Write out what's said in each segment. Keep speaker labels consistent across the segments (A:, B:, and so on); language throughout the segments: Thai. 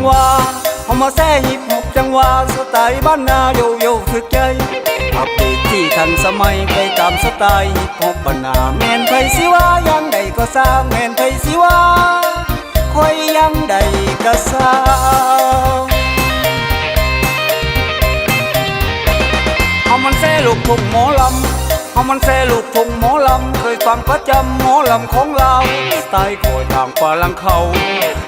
A: งหวะเอามาแซ่ฮิปฮอปจังหวะสไตล์บ้านนาโยโย่ถึกใจอัปเดตที่ทันสมัยไปตามสไตล์ฮิปฮอปบ้านนาแมนไทยสิว่ายังใดก็สร้างแมนไทยสิว่าคอยยังใดก็สร้างเอามันแซ่ลูกทุ่งหมอลำเอามันแซ่ลูกทุ่งหมอลำเคยฟังประจำหมอลำของเราสไตล์คอยทางฝรั่งเขา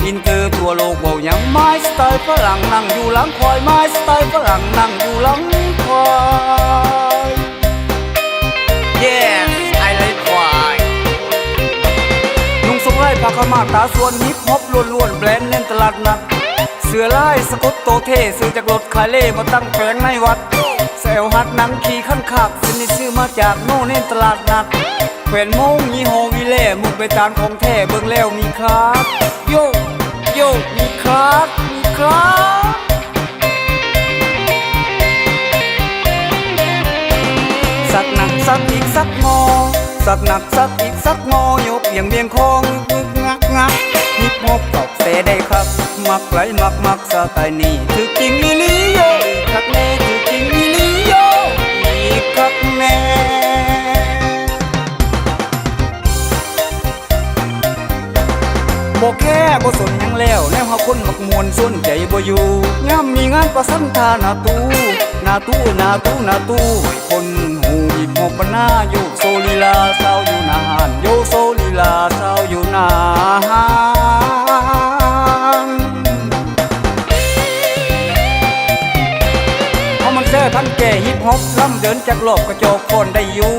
A: อินเตอร์ทั่วโลกบอกยังไม้สไตล์ฝรั่งนั่งอยู่หลังควายไม้สไตล์ฝรั่งนั่งอยู่หลังควาย Yes I like ควายนุ่งทรงไร่ผ้าขาวม้าตาส่วนฮิปฮอปล้วนๆแบรนด์เล่นตลาดนัดเสือลายสกตโตเท่ซื้อจากรถคาเล่มาตั้งแผงในวัดแซวฮัดหนังขี่ขั้นขากสินิซื้อมาจากโน่เน้นตลาดนัดแขวนโมงยี่ห้อวิเล่มุกไปตามของแท้เบิ่งแล้วมีคลาสโยโยมีคลาสมีคลาสสักหนักสักอีกสักงอสักหนักสักอีกสักงอยกอย่างเบียงคองงึกงักงักฮิปฮอปตอบเสได้ครับมักไหลมักสไตล์นี้ถือจริงอีลีโยอีกคักแน่ถือจริงอีลีโยอีกคักแน่บ่แค่บ่สนยังแล้วแนวเฮาคนมักมวนสนใจบ่อยู่ย่ำมีงานประสันทาหน้าตู้ให้คนหูฮิปฮอปหน้าโยโซลีลาสาวอยู่นานโยโซลีลาสาวอยู่นานเอามันแซ่พันแก่ฮิปฮอปล่ำเดินจากรอบกระจกคนได้อยู่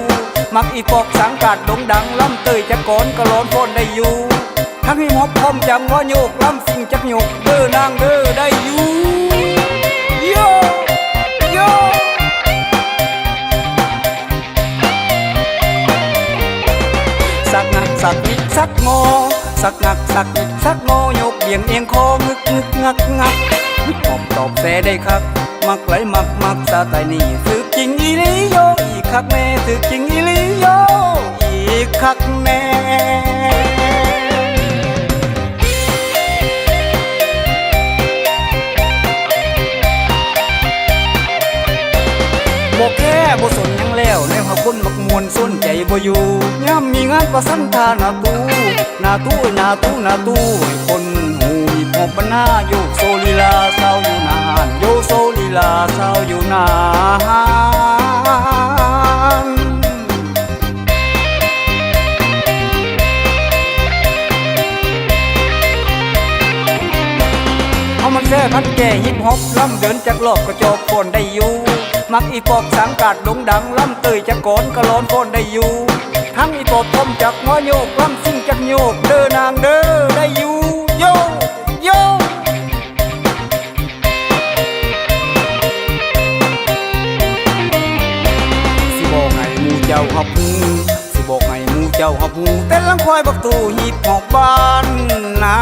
A: มักอีปอกสังกัดดงดังล่ำเตยจากก้อนกระร้อนคนได้อยู่ทั้งฮิปฮอปพร้อมจังว่าโยกล่ำสิ่งจักโยกเด้อนางเด้อได้อยู่โยโยสักหนักสักอีกสักงอสักหนักสักอีกสักงอยกเบี่ยงเอียงคองึกงักฮิปฮอปตอบแซ่ได้ครับมักไหลมักสไตล์นี้ถือจริงอีลีโยอีกคักแน่ถือจริงอีลีโยอีกคักแน่บ่แค่บ่สนยังแล้วแนวเฮาคนมักมวนสนใจบ่อยู่ย่ำมีงานประสันทาหน้าตู้ให้คนหูฮิปฮอปหน้าโยโซลีลาสาวอยู่นานโยโซลีลาสาวอยู่นานเอามันแซ่พันแก่ฮิปฮอปล่ำเดินจากรอบกระจกคนได้อยู่มักอีปอบสังกัดดงดังล่ำเตยจากก้อนกระร้อนคนได้อยู่ทั้งอีปอบพร้อมจากงอโยกล่ำซิ่งจากโยกเด้อนางเด้อได้อยู่โยโยสิบอกให้หมู่เจ้าฮับหูสิบอกให้หมู่เจ้าฮับหูแต่ลังควายบักตู่ฮิปฮอปบ้านนา